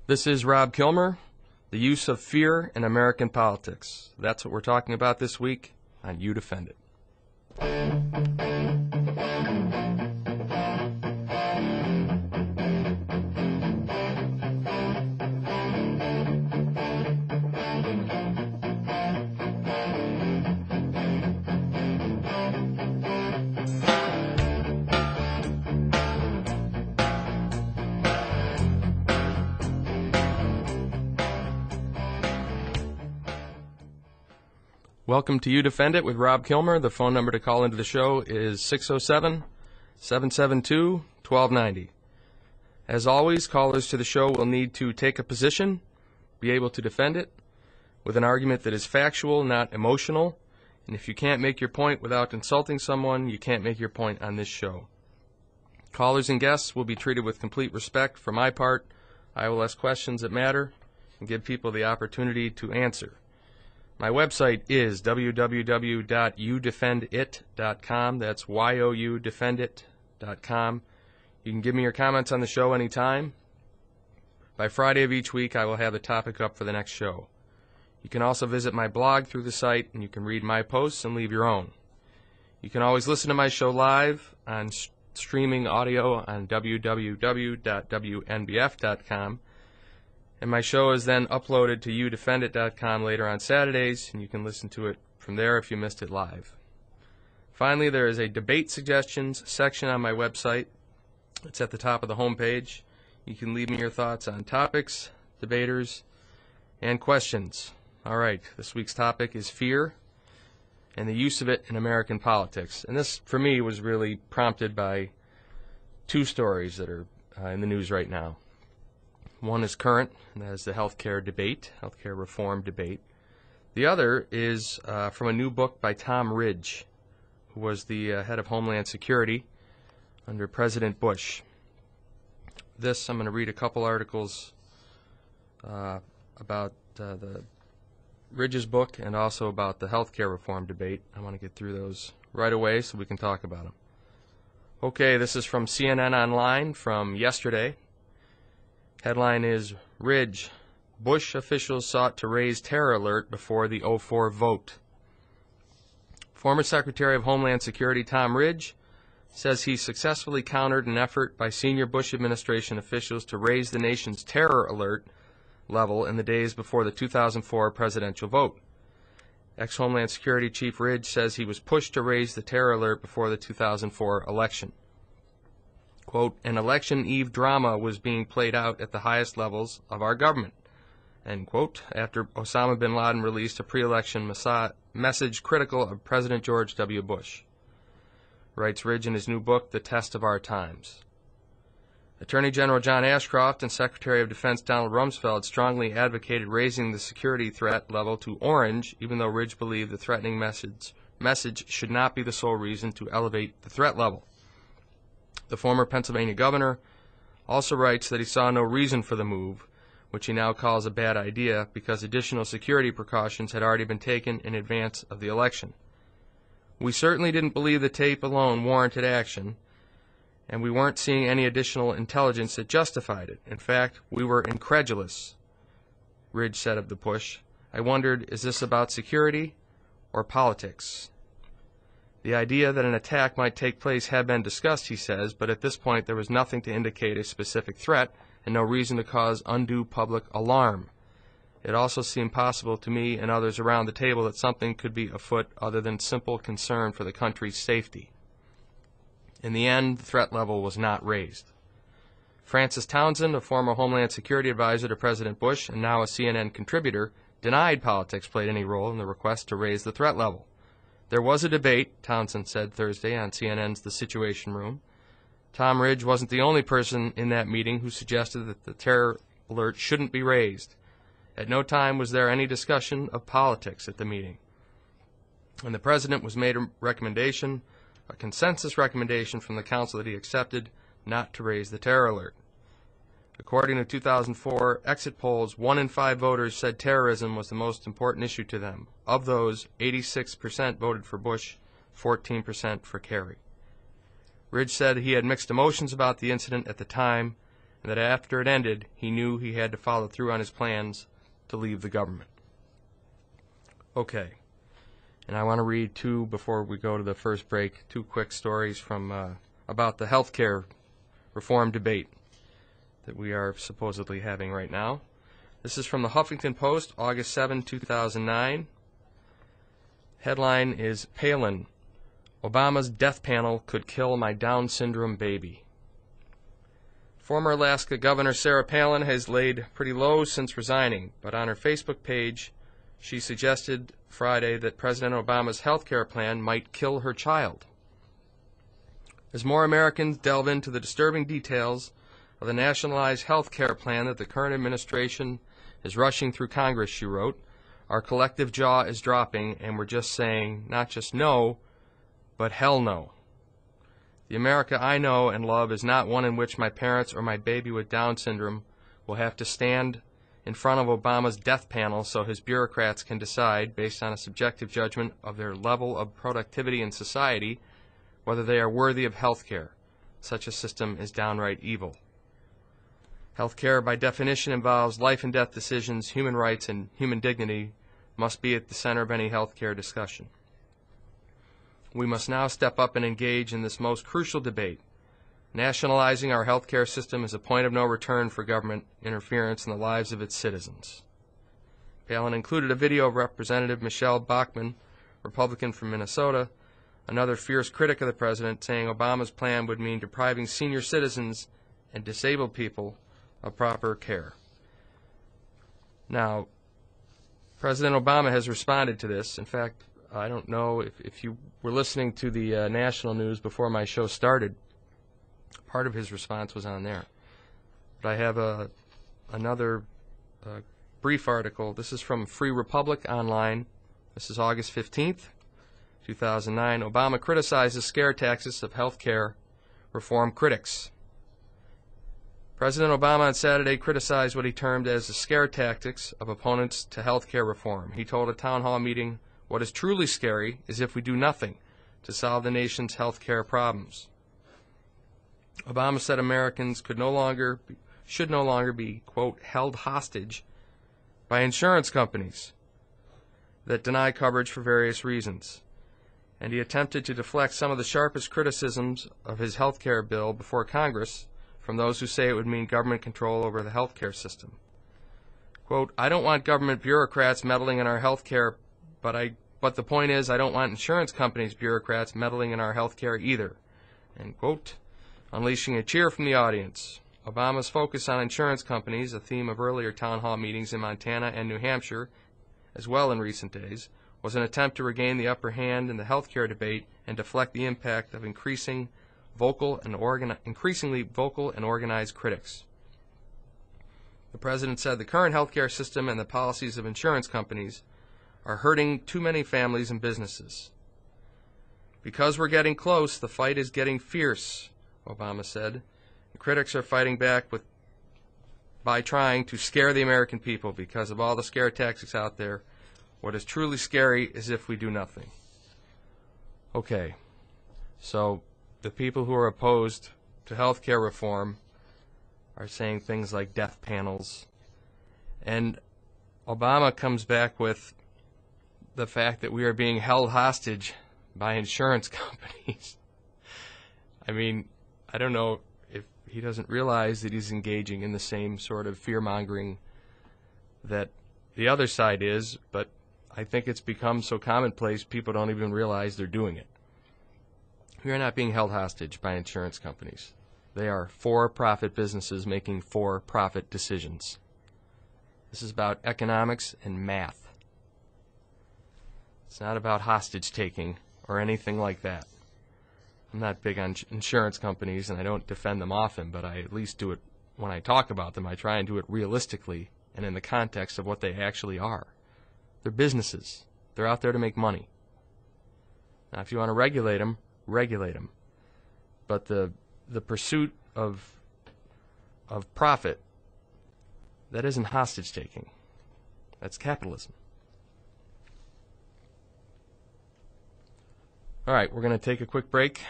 This is Rob Kilmer, the use of fear in American politics. That's what we're talking about this week on You Defend It. Welcome to You Defend It with Rob Kilmer. The phone number to call into the show is 607-772-1290. As always, callers to the show will need to take a position, be able to defend it, with an argument that is factual, not emotional. And if you can't make your point without insulting someone, you can't make your point on this show. Callers and guests will be treated with complete respect. For my part, I will ask questions that matter and give people the opportunity to answer. My website is www.youdefendit.com. That's youdefendit.com. You can give me your comments on the show anytime. By Friday of each week, I will have the topic up for the next show. You can also visit my blog through the site, and you can read my posts and leave your own. You can always listen to my show live on streaming audio on www.wnbf.com. And my show is then uploaded to youdefendit.com later on Saturdays, and you can listen to it from there if you missed it live. Finally, there is a debate suggestions section on my website. It's at the top of the homepage. You can leave me your thoughts on topics, debaters, and questions. All right, this week's topic is fear and the use of it in American politics. And this, for me, was really prompted by two stories that are in the news right now. One is current, and that is the healthcare reform debate. The other is from a new book by Tom Ridge, who was the head of Homeland Security under President Bush. I'm going to read a couple articles about the Ridge's book and also about the healthcare reform debate. I want to get through those right away so we can talk about them. Okay, this is from CNN Online from yesterday. Headline is, Ridge, Bush officials sought to raise terror alert before the 2004 vote. Former Secretary of Homeland Security Tom Ridge says he successfully countered an effort by senior Bush administration officials to raise the nation's terror alert level in the days before the 2004 presidential vote. Ex-Homeland Security Chief Ridge says he was pushed to raise the terror alert before the 2004 election. Quote, an election eve drama was being played out at the highest levels of our government, end quote, after Osama bin Laden released a pre-election message critical of President George W. Bush, writes Ridge in his new book, The Test of Our Times. Attorney General John Ashcroft and Secretary of Defense Donald Rumsfeld strongly advocated raising the security threat level to orange, even though Ridge believed the threatening message should not be the sole reason to elevate the threat level. The former Pennsylvania governor also writes that he saw no reason for the move, which he now calls a bad idea because additional security precautions had already been taken in advance of the election. We certainly didn't believe the tape alone warranted action, and we weren't seeing any additional intelligence that justified it. In fact, we were incredulous, Ridge said of the push. I wondered, is this about security or politics? The idea that an attack might take place had been discussed, he says, but at this point there was nothing to indicate a specific threat and no reason to cause undue public alarm. It also seemed possible to me and others around the table that something could be afoot other than simple concern for the country's safety. In the end, the threat level was not raised. Francis Townsend, a former Homeland Security advisor to President Bush and now a CNN contributor, denied politics played any role in the request to raise the threat level. There was a debate, Townsend said Thursday on CNN's The Situation Room. Tom Ridge wasn't the only person in that meeting who suggested that the terror alert shouldn't be raised. At no time was there any discussion of politics at the meeting. And the president was made a recommendation, a consensus recommendation from the council that he accepted not to raise the terror alert. According to 2004 exit polls, 1 in 5 voters said terrorism was the most important issue to them. Of those, 86% voted for Bush, 14% for Kerry. Ridge said he had mixed emotions about the incident at the time, and that after it ended, he knew he had to follow through on his plans to leave the government. Okay, and I want to read before we go to the first break, two quick stories from about the health care reform debate that we are supposedly having right now. This is from the Huffington Post, August 7, 2009. Headline is, Palin, Obama's death panel could kill my Down syndrome baby. Former Alaska Governor Sarah Palin has laid pretty low since resigning, but on her Facebook page, she suggested Friday that President Obama's health care plan might kill her child. As more Americans delve into the disturbing details of the nationalized health care plan that the current administration is rushing through Congress, she wrote, our collective jaw is dropping, and we're just saying not just no, but hell no. The America I know and love is not one in which my parents or my baby with Down syndrome will have to stand in front of Obama's death panel so his bureaucrats can decide, based on a subjective judgment of their level of productivity in society, whether they are worthy of health care. Such a system is downright evil. Health care, by definition, involves life and death decisions. Human rights and human dignity must be at the center of any health care discussion. We must now step up and engage in this most crucial debate. Nationalizing our health care system is a point of no return for government interference in the lives of its citizens. Palin included a video of Representative Michelle Bachmann, Republican from Minnesota, another fierce critic of the president, saying Obama's plan would mean depriving senior citizens and disabled people of proper care. Now, President Obama has responded to this. In fact, I don't know if you were listening to the national news before my show started. Part of his response was on there. But I have another brief article. This is from Free Republic Online. This is August 15th, 2009. Obama criticizes scare tactics of health care reform critics. President Obama on Saturday criticized what he termed as the scare tactics of opponents to health care reform. He told a town hall meeting, what is truly scary is if we do nothing to solve the nation's health care problems. Obama said Americans should no longer be, quote, held hostage by insurance companies that deny coverage for various reasons. And he attempted to deflect some of the sharpest criticisms of his health care bill before Congress from those who say it would mean government control over the health care system. Quote, I don't want government bureaucrats meddling in our health care, but the point is I don't want insurance companies' bureaucrats meddling in our health care either. End quote. Unleashing a cheer from the audience. Obama's focus on insurance companies, a theme of earlier town hall meetings in Montana and New Hampshire, as well in recent days, was an attempt to regain the upper hand in the health care debate and deflect the impact of increasingly vocal and organized critics. The president said the current health care system and the policies of insurance companies are hurting too many families and businesses. Because we're getting close, the fight is getting fierce, Obama said. The critics are fighting back by trying to scare the American people because of all the scare tactics out there. What is truly scary is if we do nothing. Okay, so the people who are opposed to health care reform are saying things like death panels. And Obama comes back with the fact that we are being held hostage by insurance companies. I mean, I don't know if he doesn't realize that he's engaging in the same sort of fear-mongering that the other side is, but I think it's become so commonplace people don't even realize they're doing it. We are not being held hostage by insurance companies. They are for-profit businesses making for-profit decisions. This is about economics and math. It's not about hostage-taking or anything like that. I'm not big on insurance companies, and I don't defend them often, but I at least do it when I talk about them. I try and do it realistically and in the context of what they actually are. They're businesses. They're out there to make money. Now, if you want to regulate them, regulate them. But the pursuit of profit, that isn't hostage-taking. That's capitalism. All right, we're going to take a quick break,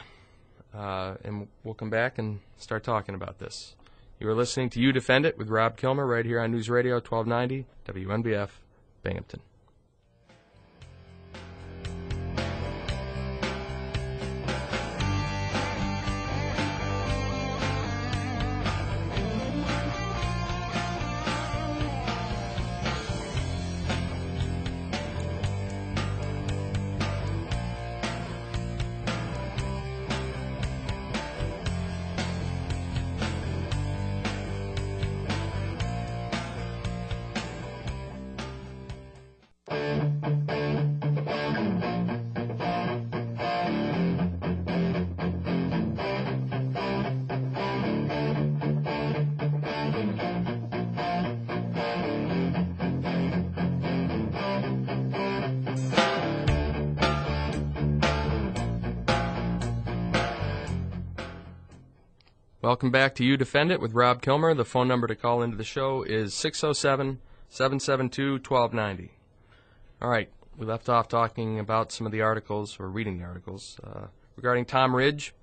and we'll come back and start talking about this. You are listening to You Defend It with Rob Kilmer right here on News Radio 1290 WNBF Binghamton. Welcome back to You Defend It with Rob Kilmer. The phone number to call into the show is 607-772-1290. All right, we left off talking about some of the articles, or reading the articles, regarding Tom Ridge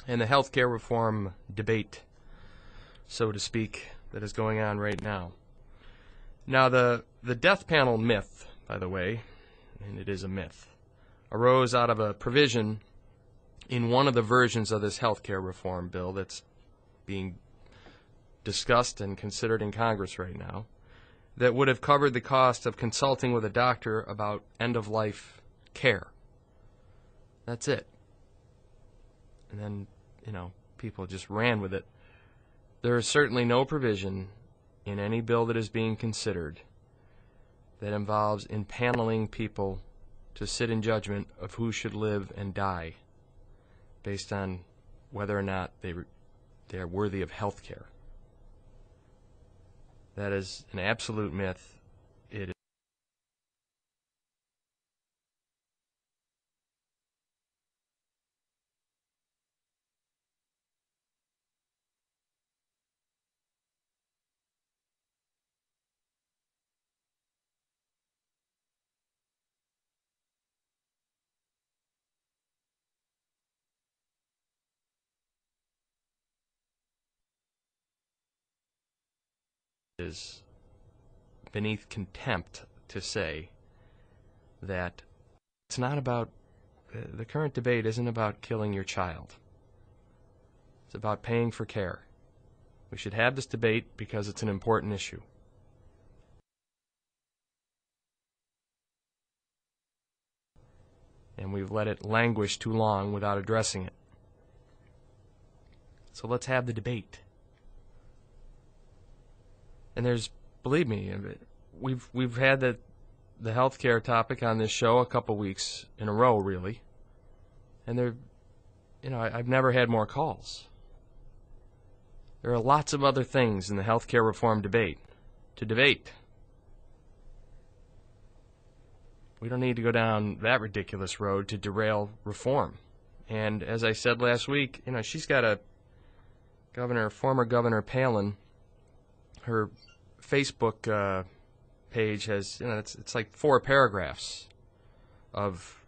and the health care reform debate, so to speak, that is going on right now. Now, the death panel myth, by the way, and it is a myth, arose out of a provision in one of the versions of this health care reform bill that's being discussed and considered in Congress right now that would have covered the cost of consulting with a doctor about end-of-life care. That's it. And then, people just ran with it. There is certainly no provision in any bill that is being considered that involves impaneling people to sit in judgment of who should live and die based on whether or not they are worthy of health care. That is an absolute myth. It is beneath contempt to say that it's not about, the current debate isn't about killing your child. It's about paying for care. We should have this debate because it's an important issue. And we've let it languish too long without addressing it. So let's have the debate. And there's, believe me, we've had the healthcare topic on this show a couple weeks in a row, really. And I've never had more calls. There are lots of other things in the healthcare reform debate to debate. We don't need to go down that ridiculous road to derail reform. And as I said last week, she's got former Governor Palin. Her Facebook page has, it's like 4 paragraphs of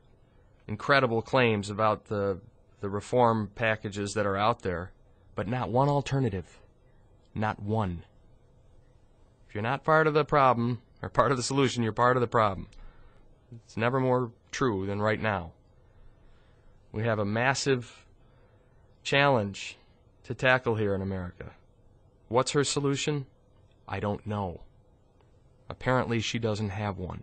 incredible claims about the reform packages that are out there, but not one alternative. Not one. If you're not part of the problem, or part of the solution, you're part of the problem. It's never more true than right now. We have a massive challenge to tackle here in America. What's her solution? I don't know. Apparently she doesn't have one.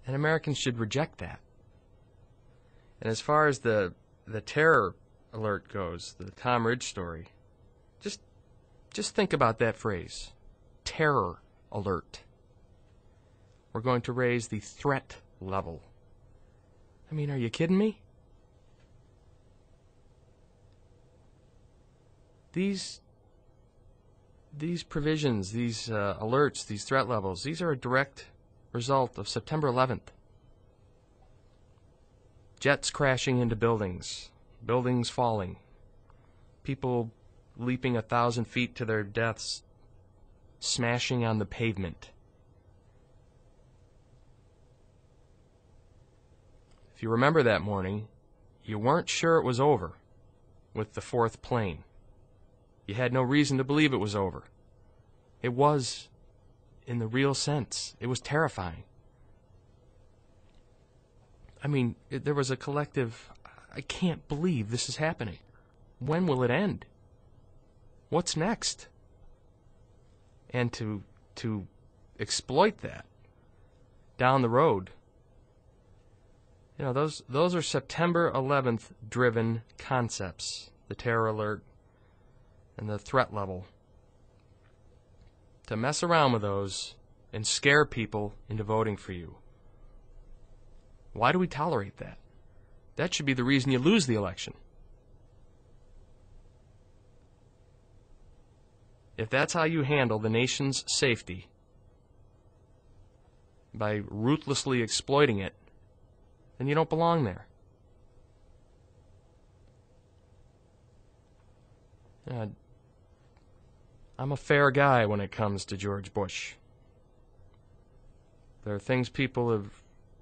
And Americans should reject that. And as far as the terror alert goes, the Tom Ridge story, just think about that phrase. Terror alert. We're going to raise the threat level. I mean, are you kidding me? These provisions, these alerts, these threat levels, these are a direct result of September 11th. Jets crashing into buildings, buildings falling, people leaping 1,000 feet to their deaths, smashing on the pavement. If you remember that morning, you weren't sure it was over with the fourth plane. You had no reason to believe it was over. It was, in the real sense, it was terrifying. I mean, there was a collective, I can't believe this is happening. When will it end? What's next? And to exploit that down the road, you know, those are September 11th driven concepts, the terror alert and the threat level. To mess around with those and scare people into voting for you. Why do we tolerate that? That should be the reason you lose the election. If that's how you handle the nation's safety, by ruthlessly exploiting it, then you don't belong there. I'm a fair guy when it comes to George Bush. There are things people have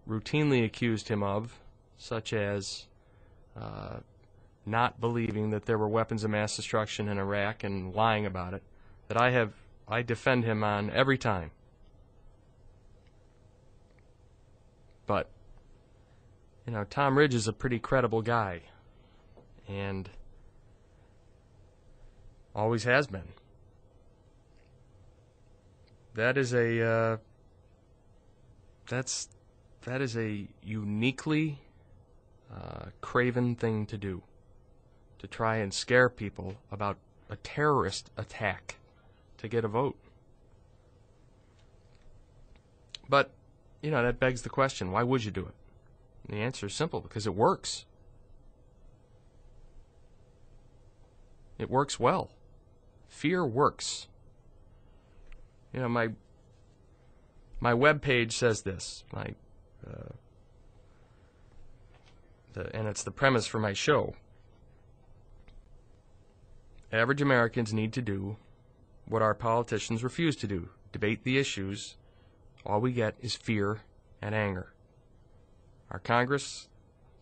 routinely accused him of, such as not believing that there were weapons of mass destruction in Iraq and lying about it, that I defend him on every time. But, you know, Tom Ridge is a pretty credible guy, and always has been. That is a that is a uniquely craven thing to do, to try and scare people about a terrorist attack to get a vote. But, you know, that begs the question, why would you do it? And the answer is simple, because it works. It works well. Fear works. You know, my webpage says this, and it's the premise for my show. Average Americans need to do what our politicians refuse to do, debate the issues. All we get is fear and anger. Our Congress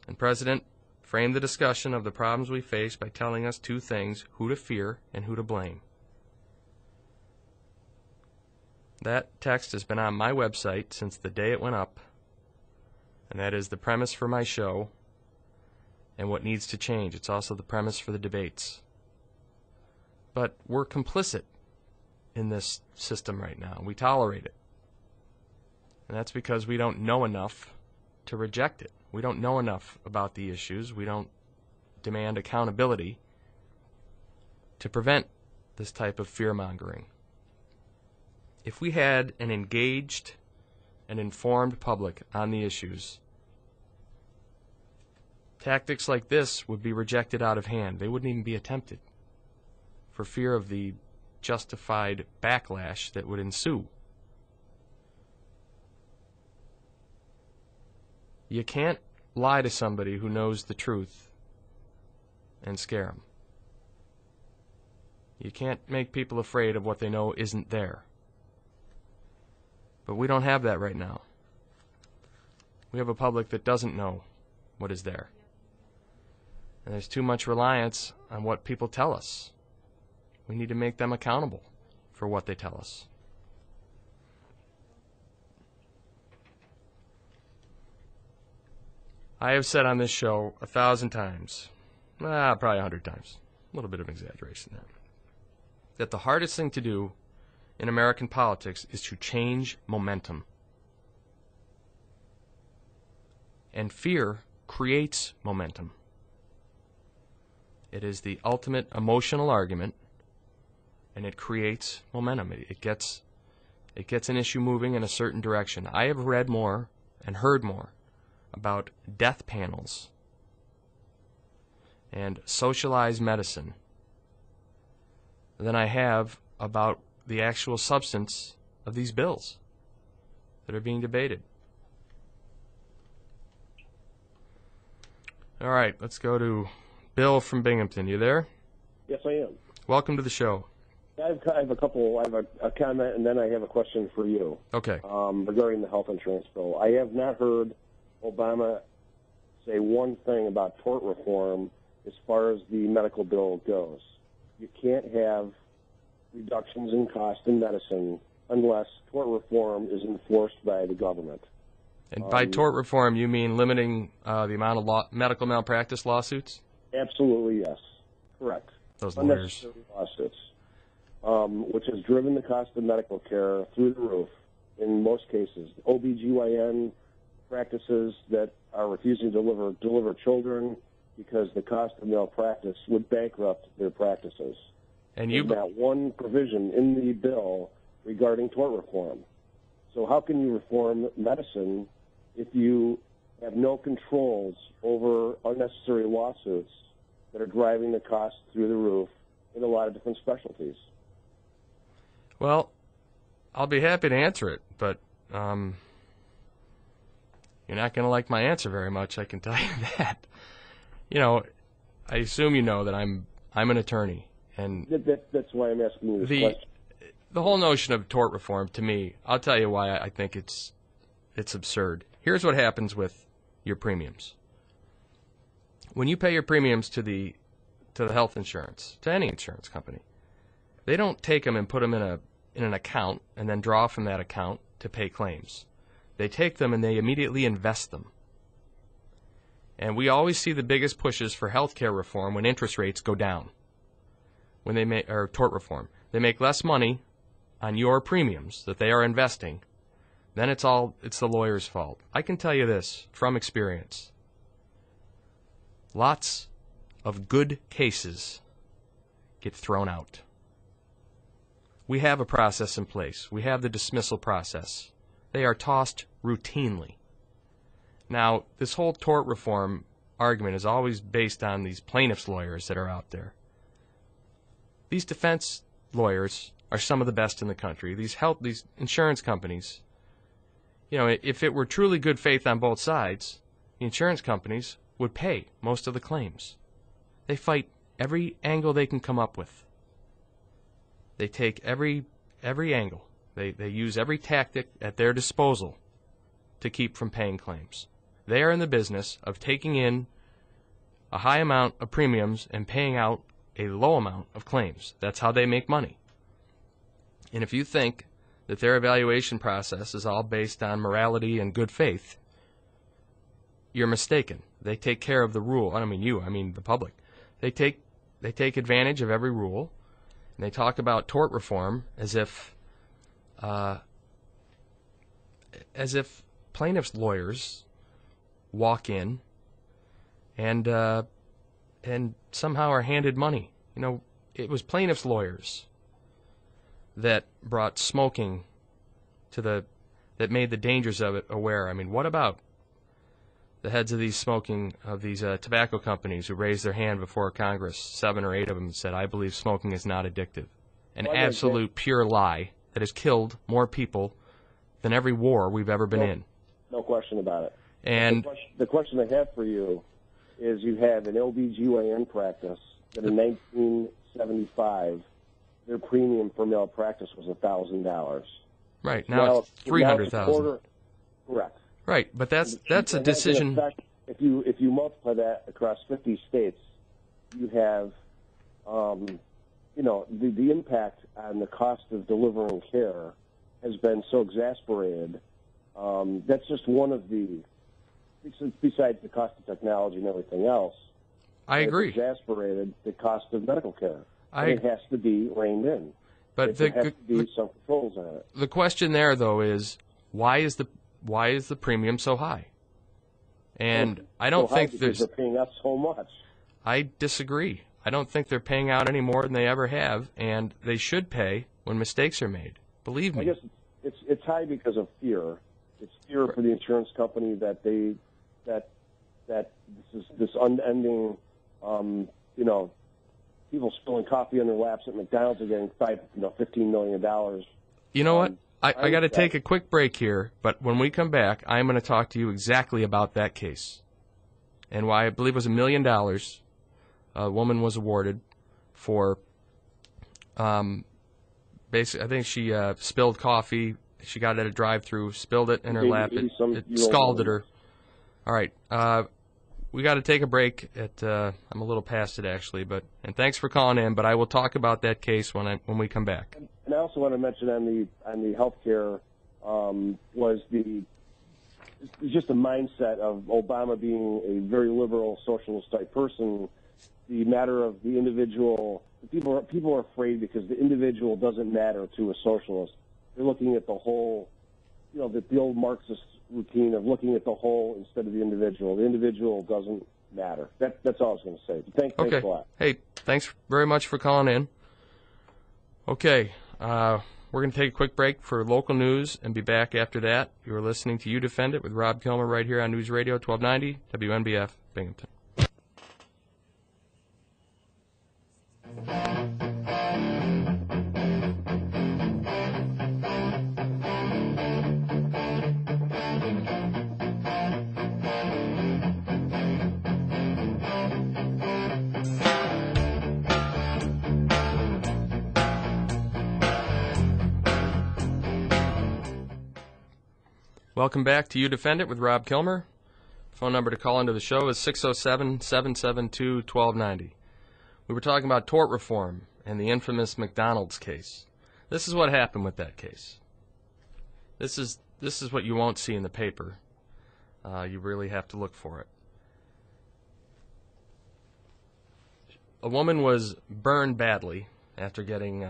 and President frame the discussion of the problems we face by telling us two things: who to fear and who to blame. That text has been on my website since the day it went up, and that is the premise for my show and what needs to change. It's also the premise for the debates. But we're complicit in this system right now. We tolerate it. And that's because we don't know enough to reject it. We don't know enough about the issues. We don't demand accountability to prevent this type of fear-mongering. If we had an engaged and informed public on the issues, tactics like this would be rejected out of hand. They wouldn't even be attempted for fear of the justified backlash that would ensue. You can't lie to somebody who knows the truth and scare them. You can't make people afraid of what they know isn't there. But we don't have that right now. We have a public that doesn't know what is there. And there's too much reliance on what people tell us. We need to make them accountable for what they tell us. I have said on this show 1,000 times, probably 100 times, a little bit of exaggeration there, that the hardest thing to do in American politics is to change momentum. And fear creates momentum. It is the ultimate emotional argument, and it creates momentum. It gets an issue moving in a certain direction. I have read more and heard more about death panels and socialized medicine than I have about the actual substance of these bills that are being debated. All right, let's go to Bill from Binghamton. You there? Yes, I am. Welcome to the show. I have a comment, and then I have a question for you. Okay. Regarding the health insurance bill. I have not heard Obama say one thing about tort reform as far as the medical bill goes. You can't have reductions in cost in medicine unless tort reform is enforced by the government. And by tort reform, you mean limiting the amount of medical malpractice lawsuits? Absolutely, yes. Correct. Those lawyers. Unnecessary lawsuits, which has driven the cost of medical care through the roof in most cases. OBGYN practices that are refusing to deliver children because the cost of malpractice would bankrupt their practices. And There's not one provision in the bill regarding tort reform. So how can you reform medicine if you have no controls over unnecessary lawsuits that are driving the cost through the roof in a lot of different specialties? Well, I'll be happy to answer it, but you're not going to like my answer very much, I can tell you that. You know, I assume you know that I'm an attorney, and that's why I'm asking you this question. The whole notion of tort reform, to me, I'll tell you why I think it's absurd. Here's what happens with your premiums. When you pay your premiums to the health insurance, to any insurance company, they don't take them and put them in an account and then draw from that account to pay claims. They take them and they immediately invest them. And we always see the biggest pushes for health care reform when interest rates go down. When they make, or tort reform, they make less money on your premiums that they are investing, then it's the lawyer's fault. I can tell you this from experience. Lots of good cases get thrown out. We have a process in place. We have the dismissal process. They are tossed routinely. Now, this whole tort reform argument is always based on these plaintiffs' lawyers that are out there. These defense lawyers are some of the best in the country. These insurance companies, you know, if it were truly good faith on both sides, the insurance companies would pay most of the claims. They fight every angle they can come up with. They take every angle. They use every tactic at their disposal to keep from paying claims. They are in the business of taking in a high amount of premiums and paying out a low amount of claims. That's how they make money. And if you think that their evaluation process is all based on morality and good faith, you're mistaken. They take care of the rule. I don't mean you, I mean the public. They take advantage of every rule, and they talk about tort reform as if plaintiffs' lawyers walk in and somehow are handed money. You know, it was plaintiffs' lawyers that brought smoking that made the dangers of it aware. I mean, what about the heads of these tobacco companies who raised their hand before Congress, 7 or 8 of them, and said, I believe smoking is not addictive. An absolute pure lie that has killed more people than every war we've ever been in. No question about it. And the question I have for you is you have an OBGYN practice that in 1975, their premium for malpractice was $1,000. Right, now it's $300,000. Correct. Right, but that's a decision. Effect, if you multiply that across 50 states, you have, the impact on the cost of delivering care has been so exasperated. That's just one of the, besides the cost of technology and everything else. I agree. It's exasperated the cost of medical care. It has to be reined in. But there has to be some controls on it. The question there, though, is why is the premium so high? And I don't think they're paying out so much. I disagree. I don't think they're paying out any more than they ever have, and they should pay when mistakes are made. Believe me. I guess it's high because of fear. It's fear for the insurance company that this unending, people spilling coffee on their laps at McDonald's are getting $15 million. You know what? I got to take a quick break here, but when we come back, I'm going to talk to you exactly about that case and why I believe it was $1 million a woman was awarded for. Basically, I think she spilled coffee. She got it at a drive-through, spilled it in her lap. It scalded her. All right. we got to take a break. I'm a little past it actually, and thanks for calling in. But I will talk about that case when we come back. And I also want to mention on the healthcare was just the mindset of Obama being a very liberal socialist type person. The matter of the individual, people are afraid because the individual doesn't matter to a socialist. They're looking at the whole, the old Marxist routine of looking at the whole instead of the individual. The individual doesn't matter. That's all I was going to say. Thanks a lot. Hey, thanks very much for calling in. Okay, we're going to take a quick break for local news and be back after that. You are listening to You Defend It with Rob Kilmer right here on News Radio 1290 WNBF Binghamton. Welcome back to You Defend It with Rob Kilmer. Phone number to call into the show is 607-772-1290. We were talking about tort reform and the infamous McDonald's case. This is what happened with that case. This is what you won't see in the paper. You really have to look for it. A woman was burned badly after getting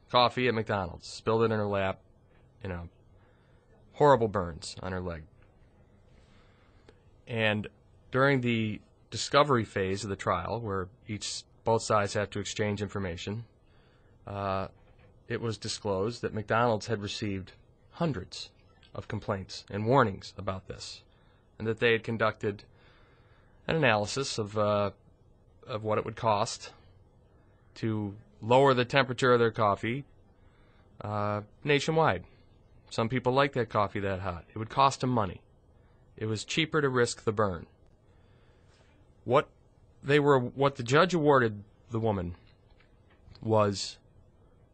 coffee at McDonald's. Spilled it in her lap, horrible burns on her leg. And during the discovery phase of the trial, where both sides have to exchange information, it was disclosed that McDonald's had received hundreds of complaints and warnings about this, and that they had conducted an analysis of what it would cost to lower the temperature of their coffee nationwide. Some people like that coffee that hot. It would cost them money. It was cheaper to risk the burn. What the judge awarded the woman was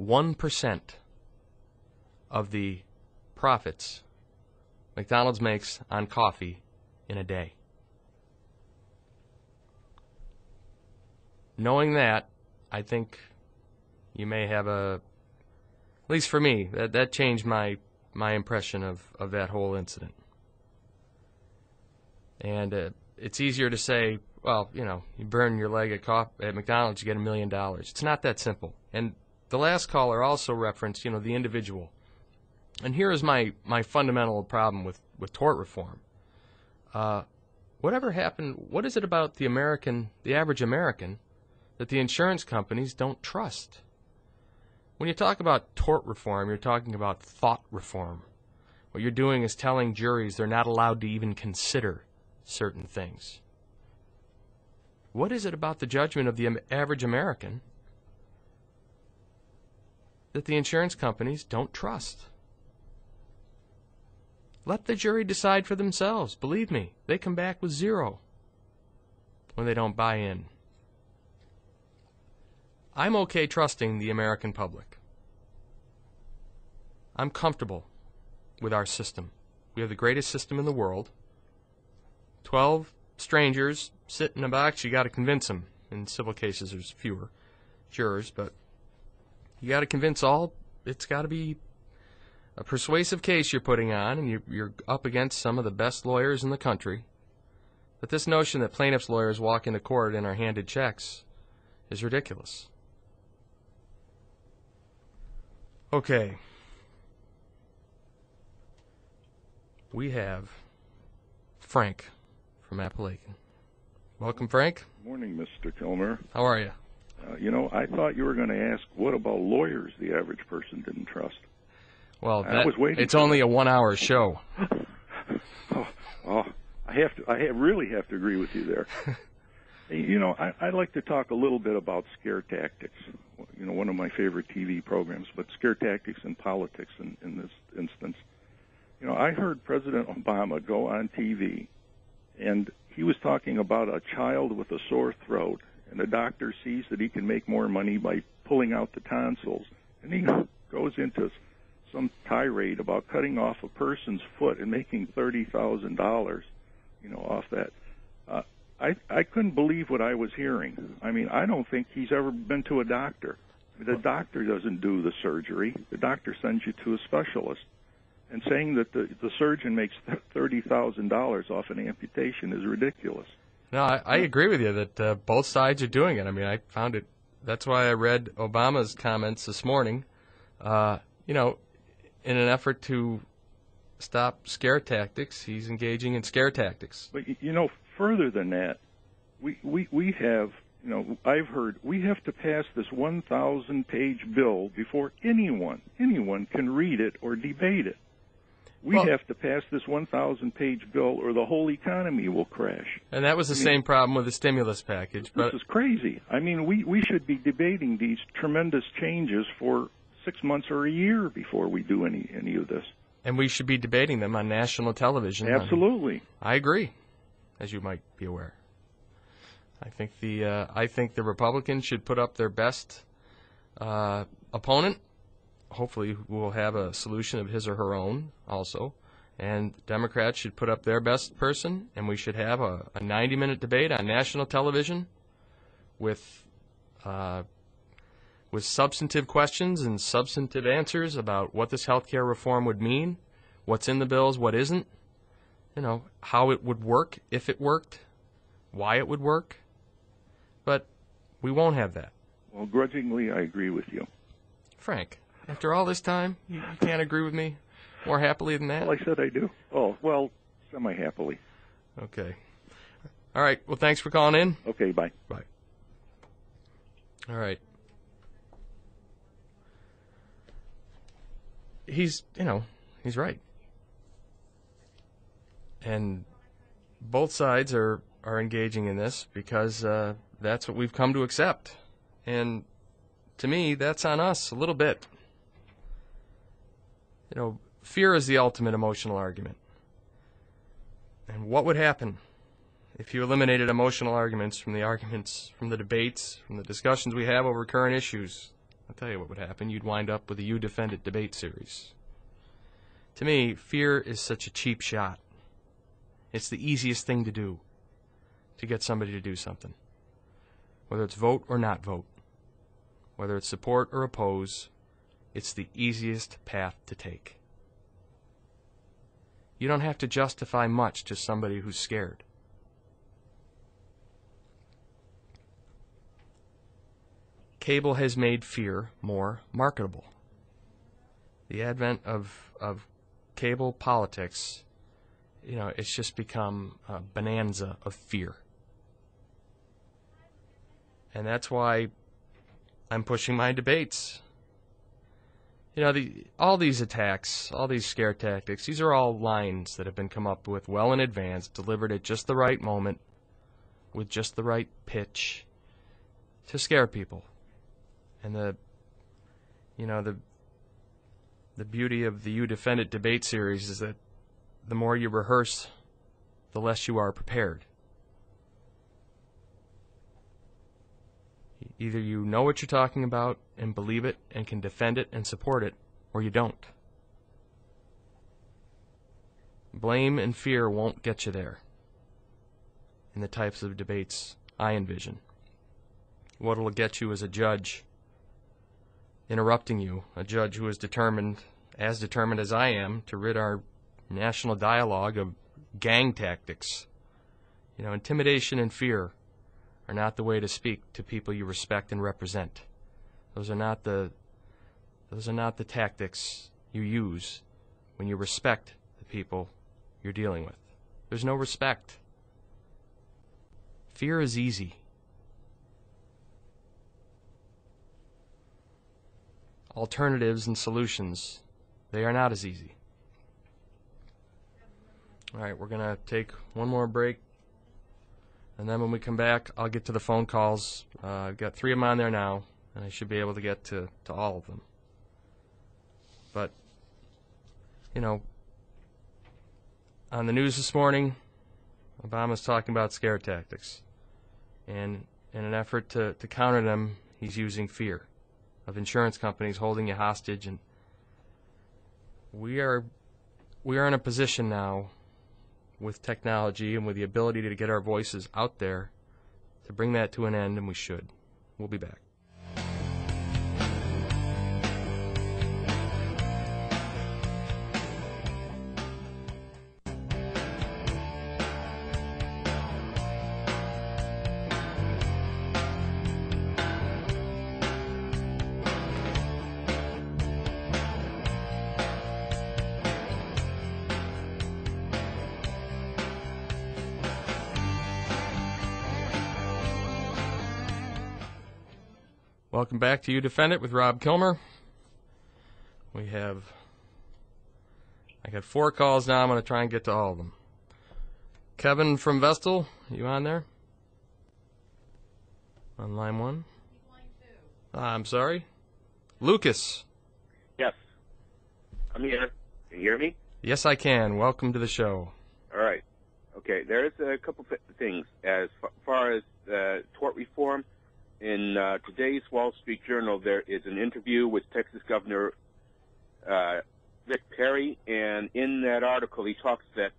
1% of the profits McDonald's makes on coffee in a day. Knowing that, I think you may have at least for me, that changed my impression of that whole incident. And it's easier to say, well, you burn your leg at McDonald's, you get $1 million. It's not that simple. And the last caller also referenced, the individual. And here is my fundamental problem with tort reform. Whatever happened, what is it about the average American, that the insurance companies don't trust? When you talk about tort reform, you're talking about thought reform. What you're doing is telling juries they're not allowed to even consider certain things. What is it about the judgment of the average American that the insurance companies don't trust? Let the jury decide for themselves. Believe me, they come back with 0 when they don't buy in. I'm okay trusting the American public. I'm comfortable with our system. We have the greatest system in the world. 12 strangers sit in a box, you got to convince them. In civil cases, there's fewer jurors, but you got to convince all. It's got to be a persuasive case you're putting on, and you're up against some of the best lawyers in the country. But this notion that plaintiffs' lawyers walk into court and are handed checks is ridiculous. Okay. We have Frank from Appalachian. Welcome, Frank. Morning, Mr. Kilmer. How are you? I thought you were going to ask, what about lawyers the average person didn't trust? Well, I was waiting. It's only a 1-hour show. I really have to agree with you there. I'd like to talk a little bit about scare tactics. One of my favorite TV programs, but scare tactics in politics in this instance. I heard President Obama go on TV, and he was talking about a child with a sore throat, and the doctor sees that he can make more money by pulling out the tonsils, and he goes into some tirade about cutting off a person's foot and making $30,000, off that. I couldn't believe what I was hearing. I mean, I don't think he's ever been to a doctor. The doctor doesn't do the surgery. The doctor sends you to a specialist. And saying that the surgeon makes $30,000 off an amputation is ridiculous. No, I agree with you that both sides are doing it. I mean, I found it. That's why I read Obama's comments this morning. You know, in an effort to stop scare tactics, he's engaging in scare tactics. But you know, further than that, we have. You know, I've heard we have to pass this 1,000-page bill before anyone can read it or debate it. We have to pass this 1,000-page bill or the whole economy will crash. And that was the same problem with the stimulus package. This is crazy. I mean, we should be debating these tremendous changes for 6 months or a year before we do any of this. And we should be debating them on national television. Absolutely. I agree, as you might be aware. I think the Republicans should put up their best opponent. Hopefully we'll have a solution of his or her own also. And Democrats should put up their best person, and we should have a 90-minute debate on national television with substantive questions and substantive answers about what this health care reform would mean, what's in the bills, what isn't, you know, how it would work, if it worked, why it would work. But we won't have that. Well, grudgingly, I agree with you. Frank, after all this time, you can't agree with me more happily than that? Well, I said I do. Oh, well, semi-happily. Okay. All right. Well, thanks for calling in. Okay, bye. Bye. All right. He's right. And both sides are engaging in this because that's what we've come to accept. And to me, that's on us a little bit. You know, fear is the ultimate emotional argument. And what would happen if you eliminated emotional arguments, from the debates, from the discussions we have over current issues? I'll tell you what would happen. You'd wind up with a You Defend It debate series. To me, fear is such a cheap shot. It's the easiest thing to do to get somebody to do something. Whether it's vote or not vote, whether it's support or oppose, it's the easiest path to take. You don't have to justify much to somebody who's scared. Cable has made fear more marketable. The advent of cable politics, you know, it's just become a bonanza of fear. And that's why I'm pushing my debates. You know, all these attacks, all these scare tactics, these are all lines that have been come up with well in advance, delivered at just the right moment, with just the right pitch, to scare people. And the beauty of the You Defend It debate series is that the more you rehearse, the less you are prepared. Either you know what you're talking about and believe it and can defend it and support it, or you don't. Blame and fear won't get you there in the types of debates I envision. What will get you is a judge interrupting you, a judge who is determined as I am, to rid our national dialogue of gang tactics. You know, intimidation and fear are not the way to speak to people you respect and represent. Those are not the tactics you use when you respect the people you're dealing with. There's no respect. Fear is easy. Alternatives and solutions, they are not as easy. All right, we're going to take one more break, and then when we come back, I'll get to the phone calls. I've got 3 of them on there now, and I should be able to get to all of them. But, you know, on the news this morning, Obama's talking about scare tactics. And in an effort to counter them, he's using fear of insurance companies holding you hostage. And we are in a position now with technology and with the ability to get our voices out there, to bring that to an end, and we should. We'll be back. Welcome back to You Defend It with Rob Kilmer. I got 4 calls now. I'm going to try and get to all of them. Kevin from Vestal, you on there? On line 1? Line 2. I'm sorry. Lucas. Yes. I'm here. Can you hear me? Yes, I can. Welcome to the show. All right. Okay, there's a couple things. As far as tort reform, in today's Wall Street Journal, there is an interview with Texas Governor Rick Perry, and in that article he talks that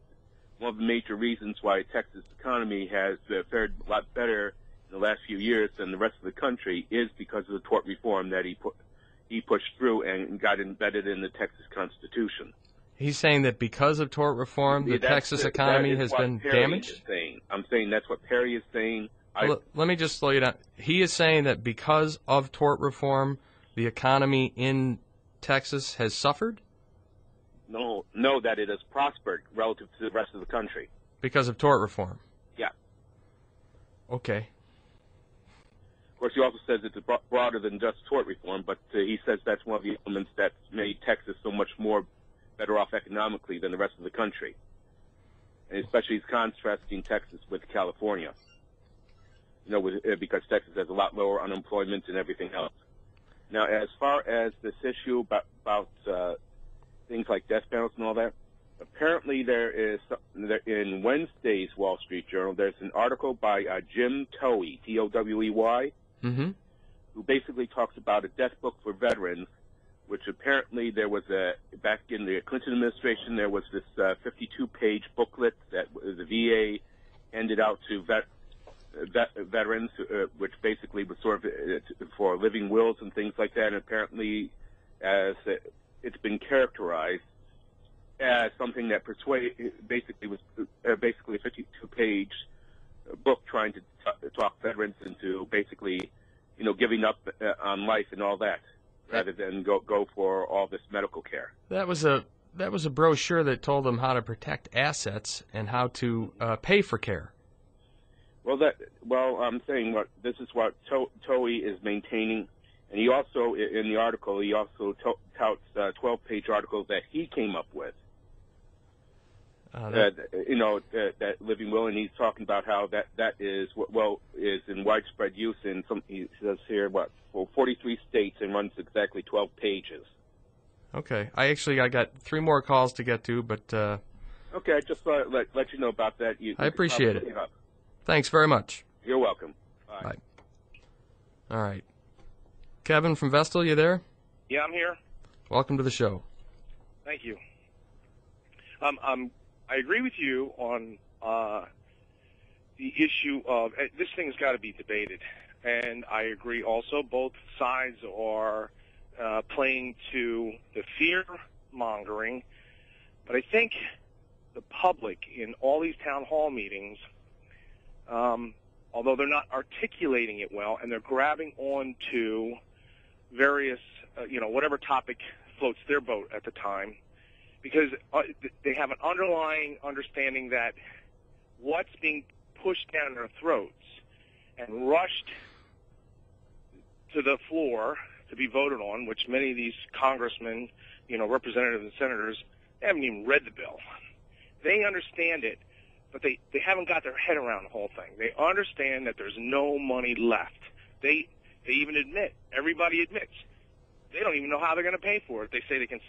one of the major reasons why Texas economy has fared a lot better in the last few years than the rest of the country is because of the tort reform that he pushed through and got embedded in the Texas Constitution. He's saying that because of tort reform, the Texas economy has been damaged? I'm saying that's what Perry is saying. Let me just slow you down. He is saying that because of tort reform, the economy in Texas has suffered? No, that it has prospered relative to the rest of the country. Because of tort reform? Yeah. Okay. Of course, he also says it's broader than just tort reform, but he says that's one of the elements that's made Texas so much more better off economically than the rest of the country. And especially he's contrasting Texas with California. Because Texas has a lot lower unemployment and everything else. Now, as far as this issue about things like death panels and all that, apparently there is, in Wednesday's Wall Street Journal, there's an article by Jim Towey, T-O-W-E-Y, who basically talks about a death book for veterans, which apparently there was back in the Clinton administration, there was this 52-page booklet that the VA handed out to veterans, which basically was sort of for living wills and things like that. And apparently, as it's been characterized as something that basically was a 52-page book trying to talk veterans into basically, giving up on life and all that, rather than go for all this medical care. That was a brochure that told them how to protect assets and how to pay for care. I'm saying this is what Towey is maintaining, and he also, in the article, he also touts 12-page articles that he came up with. That living will, and he's talking about how that is in widespread use in some. He says here 43 states and runs exactly 12 pages. Okay, I got 3 more calls to get to, but okay, I just thought I'd let you know about that. I appreciate it. Thanks very much. You're welcome. Bye. All right. Kevin from Vestal, you there? Yeah, I'm here. Welcome to the show. Thank you. I agree with you on the issue of this thing's got to be debated, and I agree also both sides are playing to the fear-mongering, but I think the public in all these town hall meetings, although they're not articulating it well, and they're grabbing on to various, whatever topic floats their boat at the time, because they have an underlying understanding that what's being pushed down their throats and rushed to the floor to be voted on, which many of these congressmen, representatives and senators, they haven't even read the bill. They understand it, but they haven't got their head around the whole thing. They understand that there's no money left. They even admit, everybody admits, they don't even know how they're going to pay for it. They say they can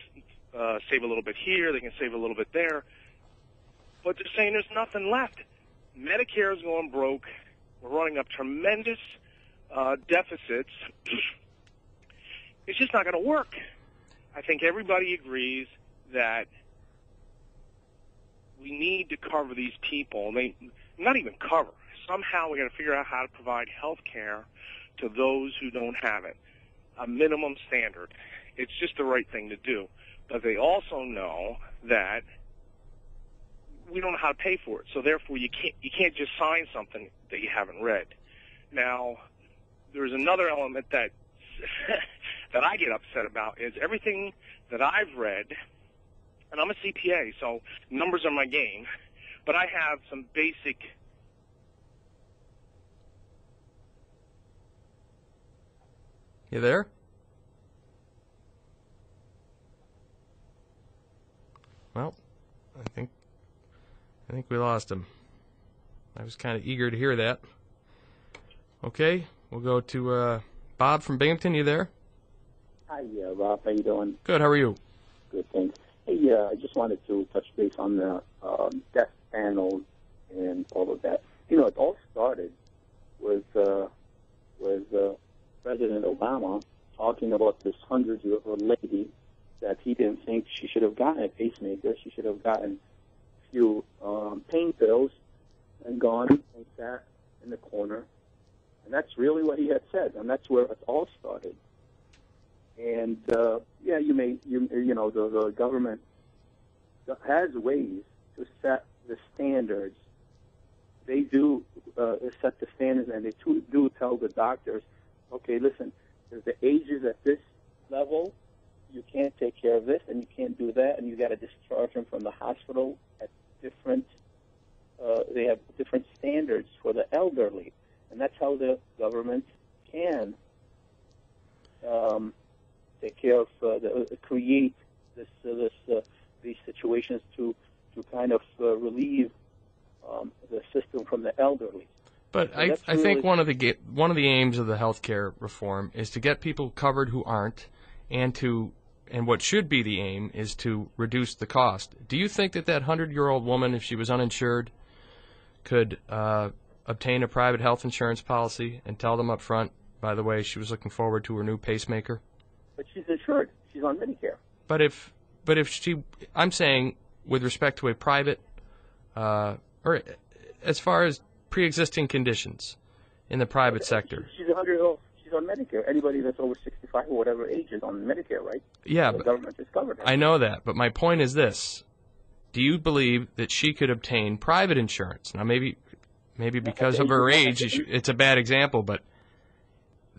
save a little bit here, they can save a little bit there, but they're saying there's nothing left. Medicare is going broke. We're running up tremendous deficits. It's just not going to work. I think everybody agrees that we need to cover these people. Not even cover. Somehow we got to figure out how to provide health care to those who don't have it. A minimum standard. It's just the right thing to do. But they also know that we don't know how to pay for it. So therefore you can't just sign something that you haven't read. Now, there's another element that that I get upset about is everything that I've read, and I'm a CPA, so numbers are my game, but I have some basic You there? Well, I think we lost him. I was kind of eager to hear that. Okay, we'll go to Bob from Binghamton. You there? Hi, Rob. How you doing? Good. How are you? Good, thanks. Hey, I just wanted to touch base on the death panels and all of that. You know, it all started with President Obama talking about this 100-year-old lady that he didn't think she should have gotten a pacemaker. She should have gotten a few pain pills and gone and sat in the corner. And that's really what he had said, and that's where it all started. And yeah, the government has ways to set the standards. They do set the standards, and they do tell the doctors, okay, listen, if the age is at this level, you can't take care of this, and you can't do that, and you got to discharge them from the hospital at different. They have different standards for the elderly, and that's how the government can take care of create these situations to kind of relieve the system from the elderly. But So I think one of the aims of the healthcare reform is to get people covered who aren't, and what should be the aim is to reduce the cost. Do you think that 100-year-old woman, if she was uninsured, could obtain a private health insurance policy and tell them up front, by the way, she was looking forward to her new pacemaker? But she's insured. She's on Medicare. But if she, I'm saying with respect to a private, or as far as pre-existing conditions in the private sector. She's 100-year-old. She's on Medicare. Anybody that's over 65 or whatever age is on Medicare, right? Yeah, the government has covered it. I know that, but my point is this. Do you believe that she could obtain private insurance? Now, maybe because of her age, it's a bad example, but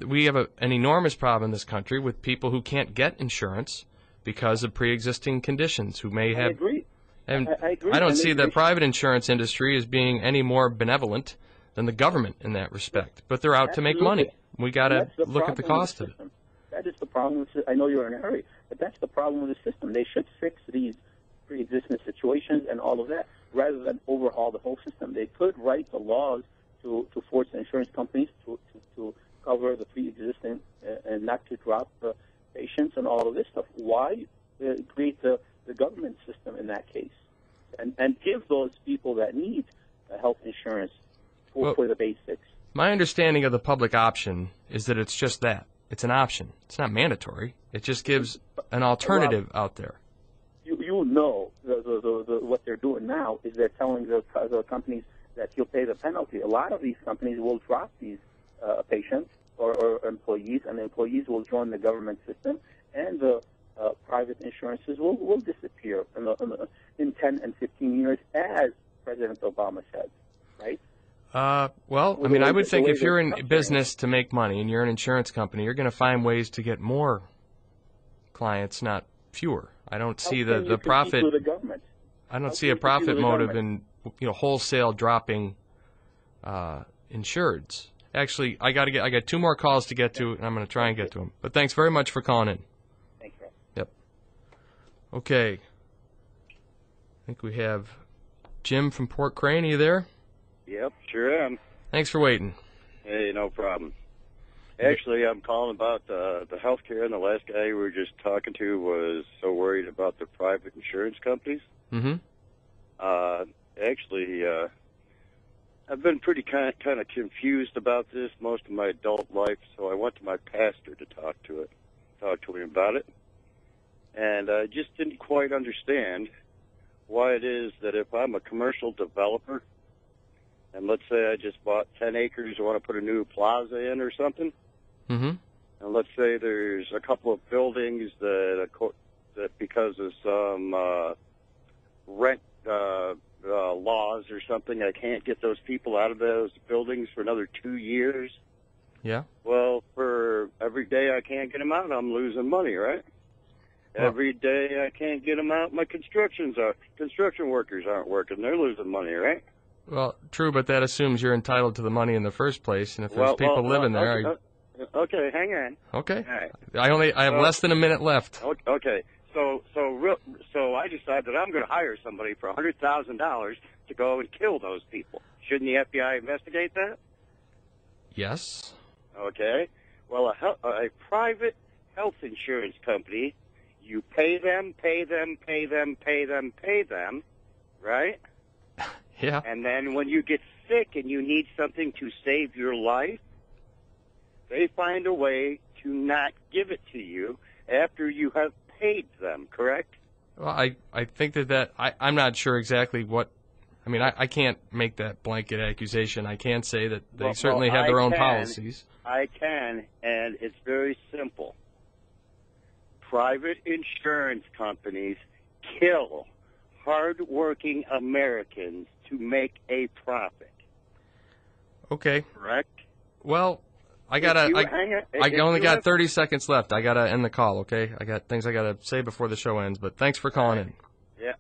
we have an enormous problem in this country with people who can't get insurance because of pre-existing conditions, who may have... I agree. And I agree. I don't see the private insurance industry as being any more benevolent than the government in that respect. But they're out to make money. We got to look at the cost of it. That is the problem. I know you're in a hurry, but that's the problem with the system. They should fix these pre-existing situations and all of that rather than overhaul the whole system. They could write the laws to force the insurance companies to cover the pre-existing and not to drop patients and all of this stuff. Why create the government system in that case? And give those people that need health insurance for the basics. My understanding of the public option is that it's just that. It's an option. It's not mandatory. It just gives an alternative out there. You know what they're doing now is they're telling the companies that you'll pay the penalty. A lot of these companies will drop these patients or employees, and the employees will join the government system, and the private insurances will disappear in 10 and 15 years, as President Obama said, right? Well, I mean, I would think if you're in business to make money and you're an insurance company, you're going to find ways to get more clients, not fewer. I don't see the profit. I don't see a profit motive in wholesale dropping insureds. Actually, I got 2 more calls to get to, and I'm going to try and get to them. But thanks very much for calling in. Thanks, Rob. Yep. Okay. I think we have Jim from Port Crane. Are you there? Yep, sure am. Thanks for waiting. Hey, no problem. Actually, I'm calling about the health care, and the last guy we were just talking to was so worried about the private insurance companies. Mm-hmm. Actually, I've been pretty kind of confused about this most of my adult life, so I went to my pastor to talk to him about it. And I just didn't quite understand why it is that if I'm a commercial developer, and let's say I just bought 10 acres, I want to put a new plaza in or something, Mm-hmm. and let's say there's a couple of buildings that because of some rent laws or something, I can't get those people out of those buildings for another 2 years. Yeah. Well, for every day I can't get them out, I'm losing money, right? Well, Every day I can't get them out, my construction workers aren't working. They're losing money, right? well, true, but that assumes you're entitled to the money in the first place, and if there's people living there, okay, hang on. okay. All right. I have less than a minute left. Okay. So I decide that I'm going to hire somebody for $100,000 to go and kill those people. Shouldn't the FBI investigate that? Yes. Okay. Well, a private health insurance company, you pay them, right? Yeah. And then when you get sick and you need something to save your life, they find a way to not give it to you after you have paid them, correct? Well, I think I'm not sure exactly what. I mean, I can't make that blanket accusation. I can say that they certainly have their own policies. I can, and it's very simple. Private insurance companies kill hard-working Americans to make a profit. Okay. Correct? Well, I only got 30 seconds left. I gotta end the call. Okay. I got things I gotta say before the show ends. But thanks for calling in. Yeah.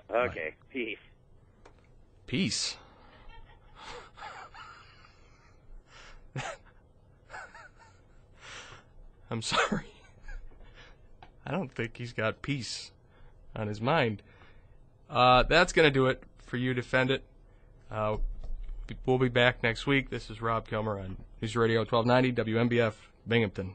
Okay. Bye. Peace. Peace. I'm sorry. I don't think he's got peace on his mind. That's going to do it for you, Defend It. We'll be back next week. This is Rob Kilmer on News Radio 1290 WMBF Binghamton.